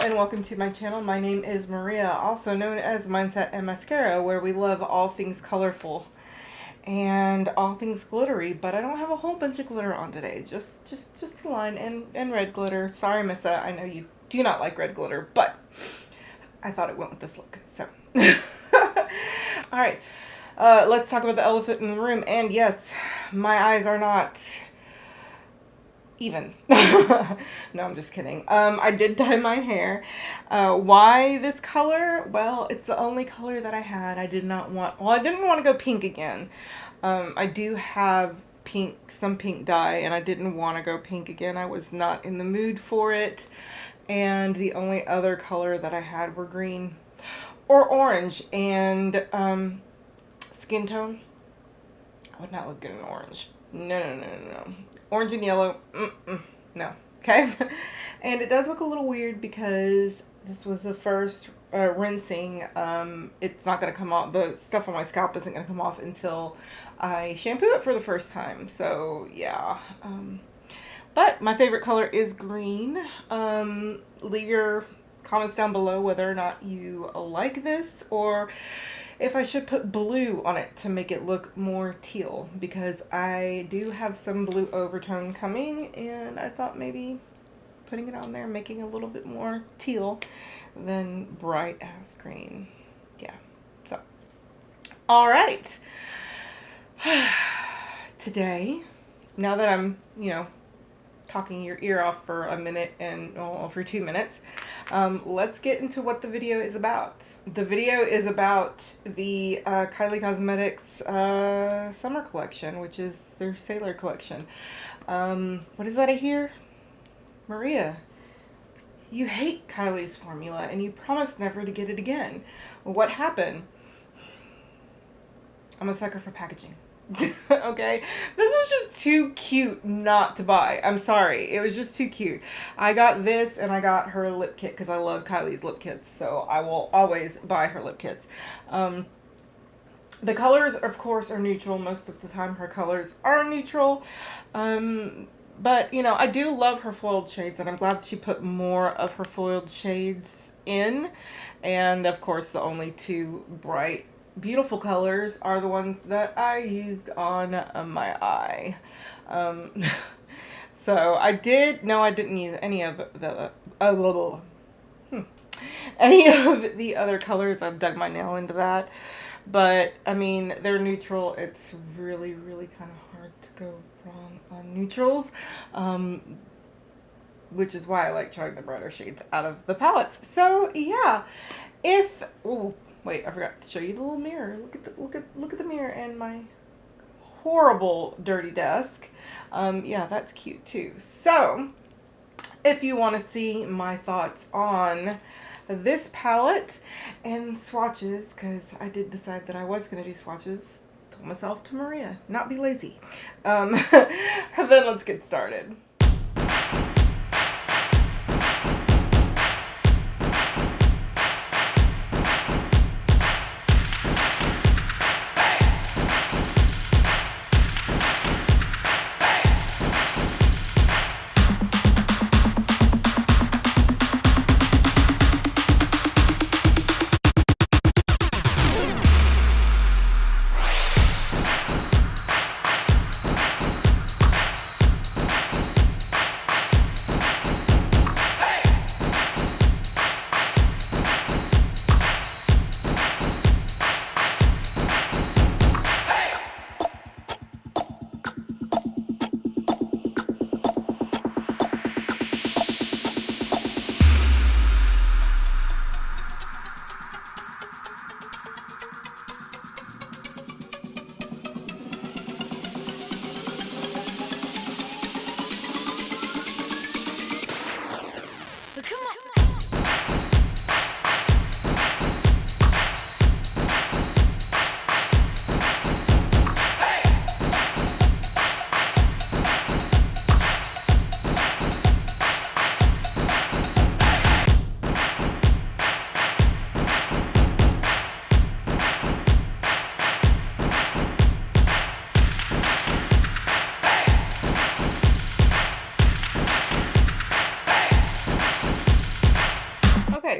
and welcome to my channel. My name is Maria, also known as Mindsetandmascara, where we love all things colorful and all things glittery, but I don't have a whole bunch of glitter on today. Just a line and red glitter. Sorry, Missa, I know you do not like red glitter, but I thought it went with this look, so. All right, let's talk about the elephant in the room. And yes, my eyes are not even. No, I'm just kidding. I did dye my hair. Why this color? Well, it's the only color that I had. I didn't want to go pink again. I do have some pink dye, and I didn't want to go pink again. I was not in the mood for it. And the only other color that I had were green or orange, and skin tone. I would not look good in orange. No. Orange and yellow, no. Okay. And it does look a little weird because this was the first rinsing. It's not going to come off. The stuff on my scalp isn't going to come off until I shampoo it for the first time. So yeah. But my favorite color is green. Leave your comments down below whether or not you like this, or if I should put blue on it to make it look more teal, because I do have some blue overtone coming, and I thought maybe putting it on there, making it a little bit more teal than bright ass green. Yeah, so all right. Today, now that I'm, talking your ear off for a minute and for 2 minutes, let's get into what the video is about. The video is about the Kylie Cosmetics summer collection, which is their Sailor collection. What is that I hear? Maria, you hate Kylie's formula and you promised never to get it again. Well, what happened? I'm a sucker for packaging. Okay, this was just too cute not to buy. I'm sorry, it was just too cute. I got this and I got her lip kit because I love Kylie's lip kits, so I will always buy her lip kits. The colors, of course, are neutral. Most of the time her colors are neutral, but I do love her foiled shades, and I'm glad she put more of her foiled shades in. And of course the only two bright beautiful colors are the ones that I used on my eye. So I didn't use any of the any of the other colors. I've dug my nail into that, but I mean, they're neutral. It's really kind of hard to go wrong on neutrals, which is why I like trying the brighter shades out of the palettes. So yeah, wait, I forgot to show you the little mirror. Look at the mirror and my horrible dirty desk. Yeah, that's cute too. So, if you want to see my thoughts on this palette and swatches, because I did decide that I was going to do swatches, told myself to Maria, not be lazy. Then let's get started.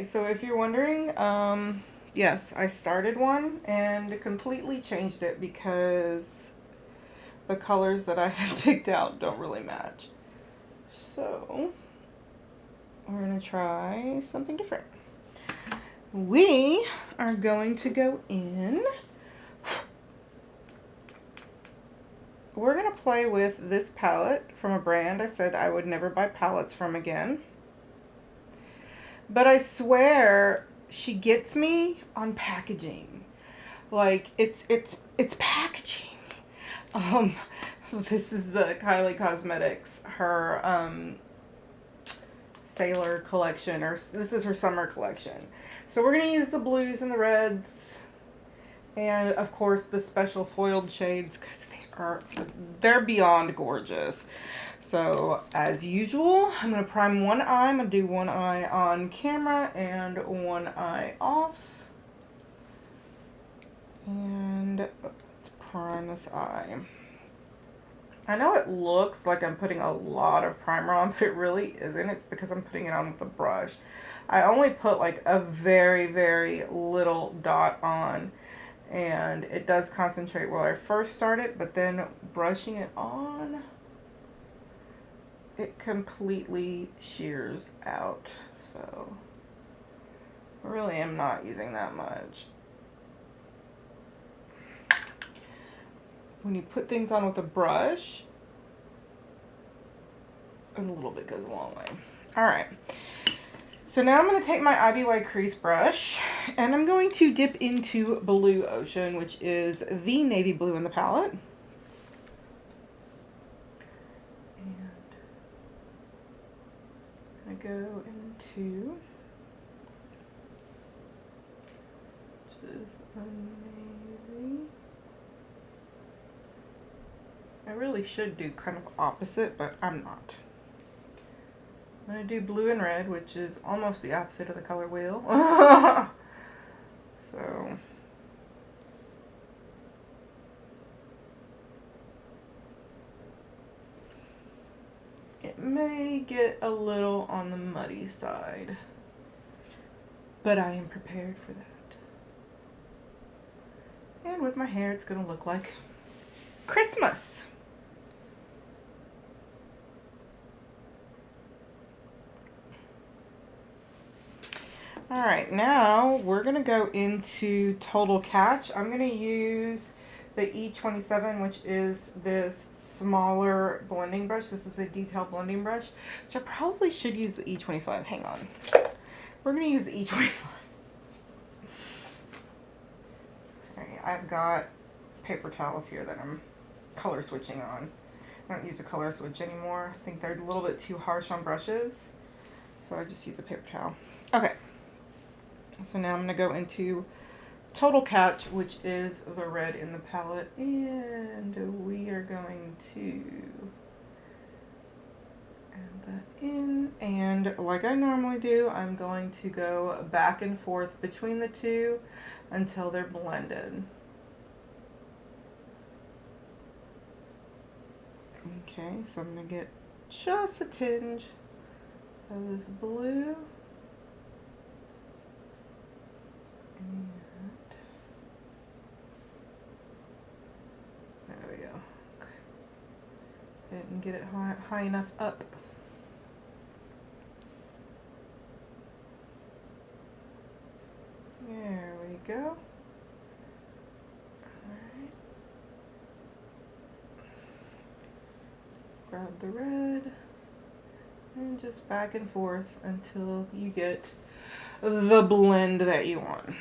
Okay, so if you're wondering, yes, I started one and completely changed it because the colors that I had picked out don't really match. So we're gonna try something different. We are going to go in. We're gonna play with this palette from a brand I said I would never buy palettes from again. But I swear she gets me on packaging. Like it's packaging. Um, this is the Kylie Cosmetics, her Sailor collection, or this is her summer collection. So we're gonna use the blues and the reds, and of course the special foiled shades because they're beyond gorgeous. So as usual, I'm gonna prime one eye. I'm gonna do one eye on camera and one eye off. And let's prime this eye. I know it looks like I'm putting a lot of primer on, but it really isn't. It's because I'm putting it on with a brush. I only put like a very, very little dot on, and it does concentrate where I first started, but then brushing it on, it completely shears out. So I really am not using that much. When you put things on with a brush, a little bit goes a long way. All right. So now I'm going to take my IBY crease brush and I'm going to dip into Blue Ocean, which is the navy blue in the palette. And I'm going to go into, which is a navy. I really should do kind of opposite, but I'm not. I'm going to do blue and red, which is almost the opposite of the color wheel. So, it may get a little on the muddy side, but I am prepared for that. And with my hair, it's going to look like Christmas. Alright, now we're going to go into Total Catch. I'm going to use the E27, which is this smaller blending brush. This is a detailed blending brush, which I probably should use the E25. Hang on. We're going to use the E25. Alright, I've got paper towels here that I'm color switching on. I don't use a color switch anymore. I think they're a little bit too harsh on brushes, so I just use a paper towel. Okay. So now I'm going to go into Total Catch, which is the red in the palette, and we are going to add that in, and like I normally do, I'm going to go back and forth between the two until they're blended. Okay, so I'm going to get just a tinge of this blue. And there we go. Didn't get it high enough up. There we go. Alright. Grab the red and just back and forth until you get the blend that you want.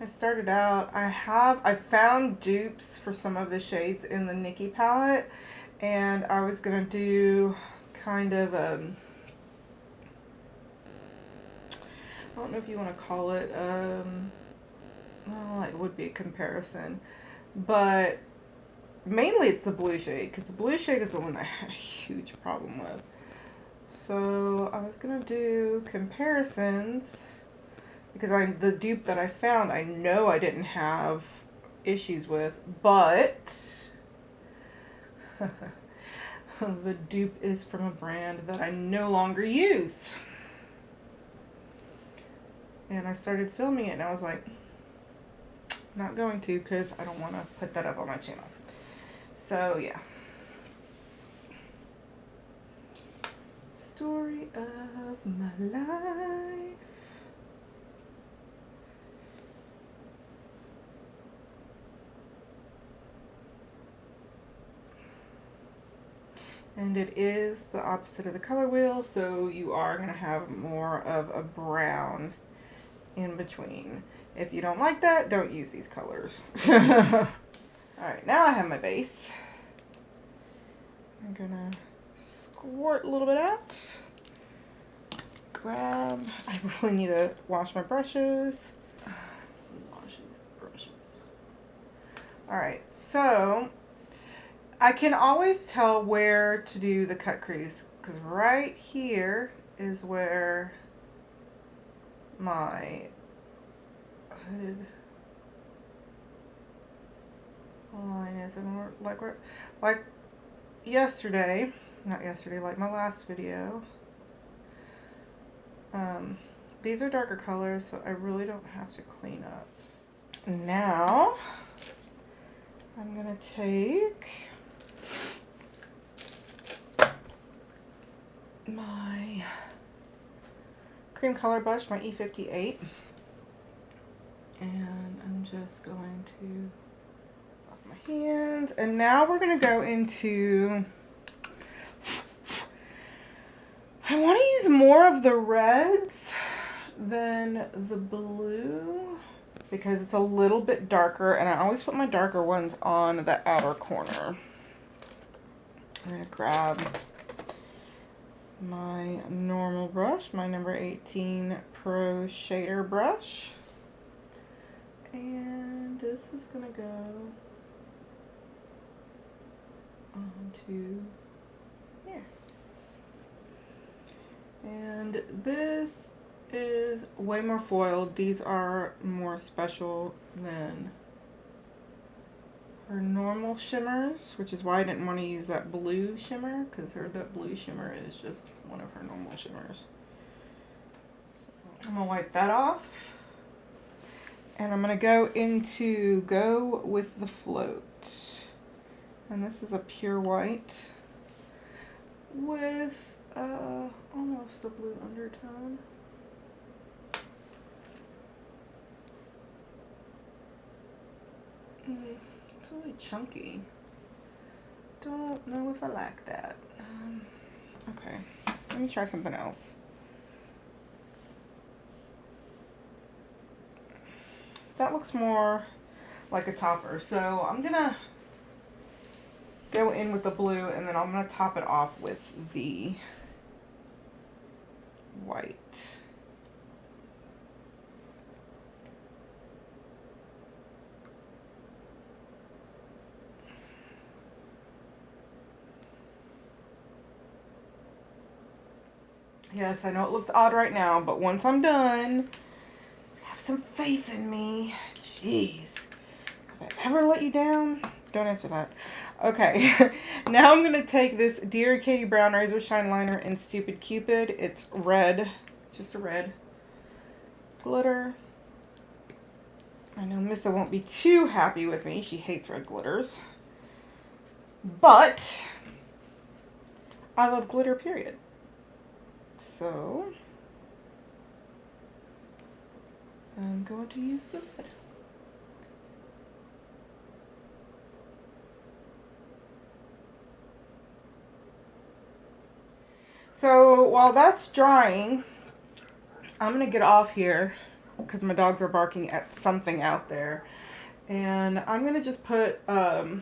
I started out, I found dupes for some of the shades in the Nikki palette, and I was going to do kind of I don't know if you want to call it, well, it would be a comparison, but mainly it's the blue shade, because the blue shade is the one I had a huge problem with. So I was going to do comparisons, because the dupe that I found, I know I didn't have issues with, but The dupe is from a brand that I no longer use. And I started filming it and I was like, not going to, because I don't want to put that up on my channel. So yeah. Story of my life. And it is the opposite of the color wheel, so you are going to have more of a brown in between. If you don't like that, don't use these colors. Alright, now I have my base. I'm gonna squirt a little bit out. Grab, I really need to wash my brushes. Wash these brushes. Alright, so I can always tell where to do the cut crease, because right here is where my hooded line is. And like yesterday, not yesterday, like my last video, these are darker colors, so I really don't have to clean up. Now I'm gonna take my cream color brush, my E58, and I'm just going to off my hands. And now we're going to go into, I want to use more of the reds than the blue because it's a little bit darker, and I always put my darker ones on the outer corner. I'm going to grab my normal brush, my number 18 Pro Shader brush, and this is gonna go onto here. And this is way more foiled. These are more special than her normal shimmers, which is why I didn't want to use that blue shimmer, because that blue shimmer is just one of her normal shimmers. So I'm going to wipe that off. And I'm going to go with the float. And this is a pure white with almost a blue undertone. It's really chunky. Don't know if I like that. Okay, let me try something else. That looks more like a topper. So I'm gonna go in with the blue, and then I'm gonna top it off with the white. Yes, I know it looks odd right now, but once I'm done, have some faith in me. Jeez. Have I ever let you down? Don't answer that. Okay. Now I'm going to take this Dear Katie Brown Razor Shine Liner in Stupid Cupid. It's red. Just a red glitter. I know Missa won't be too happy with me. She hates red glitters. But I love glitter, period. So I'm going to use the red. So while that's drying, I'm going to get off here because my dogs are barking at something out there. And I'm going to just put a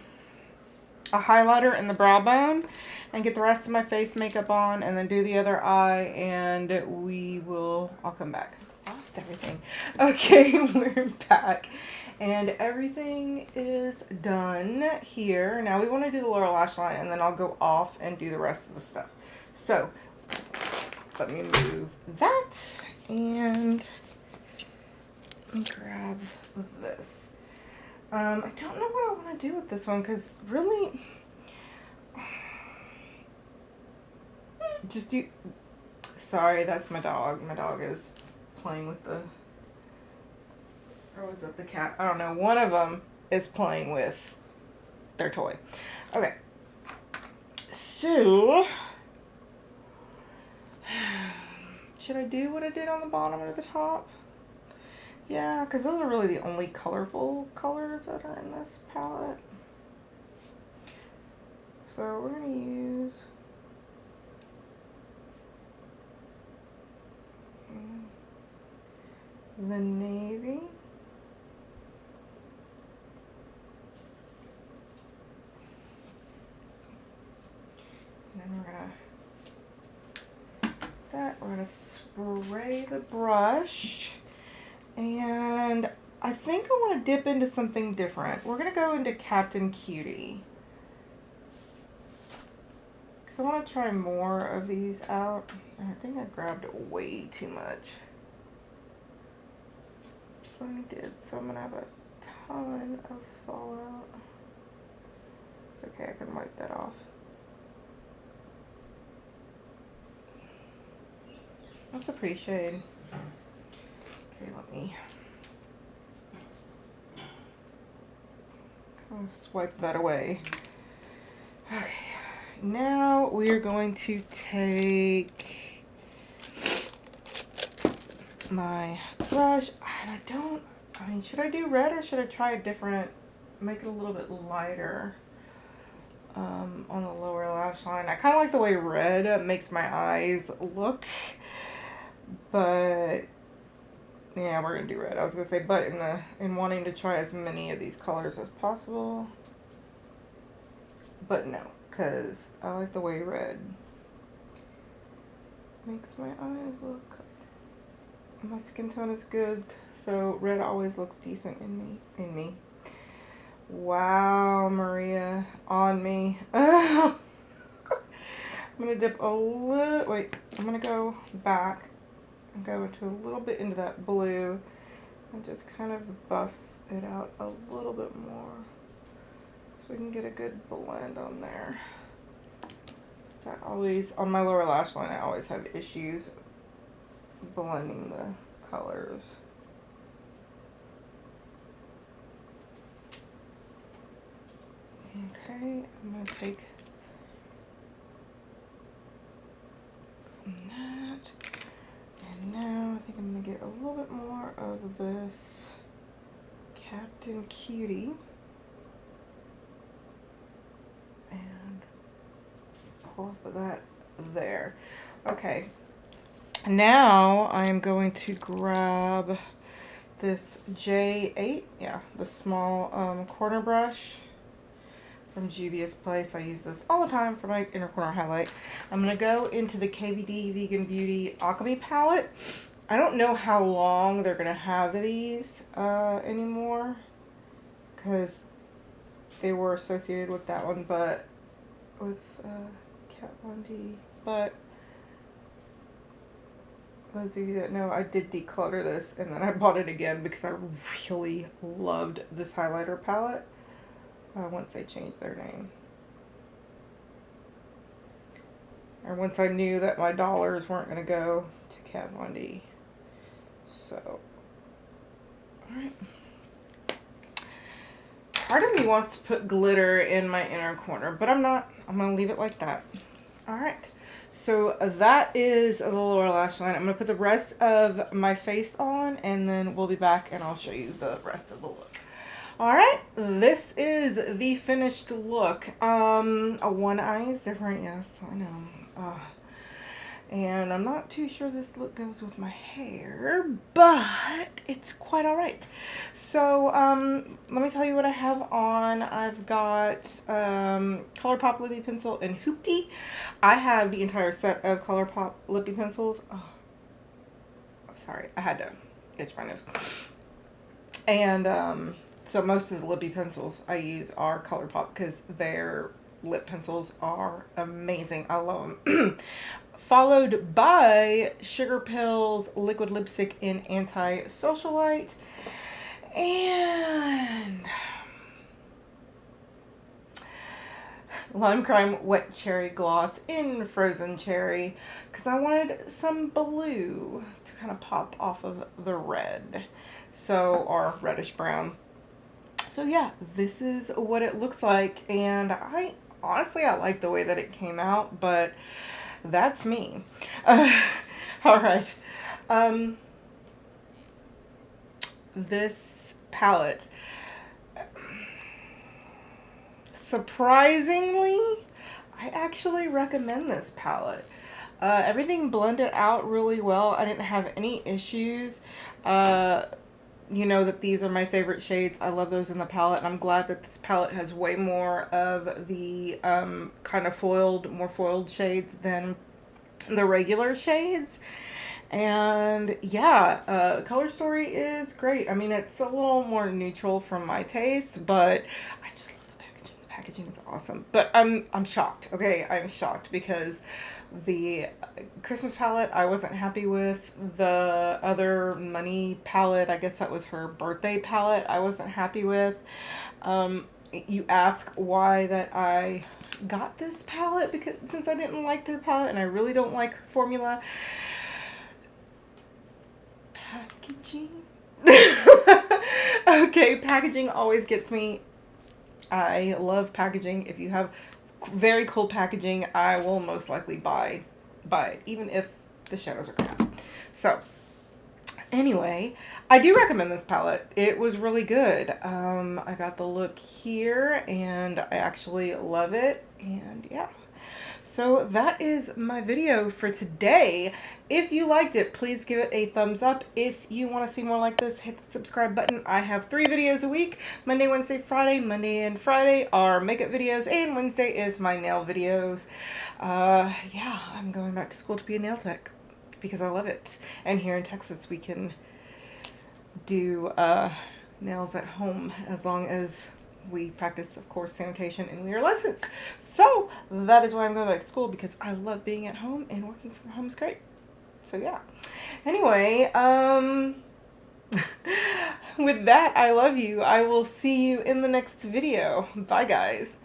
highlighter in the brow bone and get the rest of my face makeup on, and then do the other eye, and I'll come back. Lost everything. Okay, we're back. And everything is done here. Now we want to do the lower lash line, and then I'll go off and do the rest of the stuff. So let me move that, and let me grab this. I don't know what I want to do with this one, because really just do, sorry, that's my dog. My dog is playing with the, or was it the cat? I don't know. One of them is playing with their toy. Okay. So, should I do what I did on the bottom or the top? Yeah, because those are really the only colorful colors that are in this palette. So we're going to use the navy. And then we're going to spray the brush. And I think I want to dip into something different. We're going to go into Captain Cutie. Because I want to try more of these out. And I think I grabbed way too much. So I did. So I'm going to have a ton of fallout. It's okay, I can wipe that off. That's a pretty shade. Okay, let me kind of swipe that away. Okay, now we are going to take my brush, and I mean, should I do red or should I try a different, make it a little bit lighter on the lower lash line? I kind of like the way red makes my eyes look, but yeah, we're gonna do red. I was gonna say, but in wanting to try as many of these colors as possible, but no, because I like the way red makes my eyes look. My skin tone is good, so red always looks decent in me. Wow, Maria, on me. I'm gonna dip a little. Wait, I'm gonna go back. Go into a little bit into that blue and just kind of buff it out a little bit more so we can get a good blend on there. I always, on my lower lash line, I always have issues blending the colors. Okay, I'm going to take that. And now I think I'm going to get a little bit more of this Captain Cutie and pull up that there. Okay, now I'm going to grab this J8, yeah, the small corner brush from Juvia's Place. I use this all the time for my inner corner highlight. I'm going to go into the KVD Vegan Beauty Alchemy palette. I don't know how long they're going to have these anymore, because they were associated with that one, but with Kat Von D. But those of you that know, I did declutter this and then I bought it again because I really loved this highlighter palette once they changed their name. Or once I knew that my dollars weren't going to go to Kat Von D. So, alright. Part of me wants to put glitter in my inner corner, but I'm not. I'm going to leave it like that. Alright. So that is the lower lash line. I'm going to put the rest of my face on, and then we'll be back and I'll show you the rest of the look. Alright, this is the finished look. One eye is different, yes, I know. And I'm not too sure this look goes with my hair, but it's quite alright. So, let me tell you what I have on. I've got ColourPop Lippy Pencil and Hoopty. I have the entire set of ColourPop Lippy Pencils. Oh, sorry, I had to itch my nose. And, so most of the Lippy Pencils I use are ColourPop because their lip pencils are amazing. I love them. Followed by Sugar Pills Liquid Lipstick in Anti-Socialite. And Lime Crime Wet Cherry Gloss in Frozen Cherry because I wanted some blue to kind of pop off of the red. So, or reddish brown. So yeah, this is what it looks like, and I honestly I like the way that it came out, but that's me. All right. Um, this palette, surprisingly, I actually recommend this palette. Everything blended out really well. I didn't have any issues. You know that these are my favorite shades. I love those in the palette, and I'm glad that this palette has way more of the kind of more foiled shades than the regular shades. And yeah, the color story is great. I mean, it's a little more neutral from my taste, but I just love the packaging. The packaging is awesome. But I'm shocked. Okay, I'm shocked because the Christmas palette I wasn't happy with. The other money palette, I guess that was her birthday palette, I wasn't happy with. You ask why that I got this palette, because since I didn't like their palette and I really don't like her formula. Packaging. Okay, packaging always gets me. I love packaging. If you have very cool packaging, I will most likely buy it, even if the shadows are crap. So anyway, I do recommend this palette. It was really good. I got the look here and I actually love it, and yeah. So that is my video for today. If you liked it, please give it a thumbs up. If you want to see more like this, hit the subscribe button. I have 3 videos a week: Monday, Wednesday, Friday. Monday and Friday are makeup videos, and Wednesday is my nail videos. Yeah, I'm going back to school to be a nail tech because I love it. And here in Texas, we can do nails at home as long as we practice, of course, sanitation and we are licensed. So that is why I'm going back to school, because I love being at home, and working from home is great. So yeah. Anyway, with that, I love you. I will see you in the next video. Bye, guys.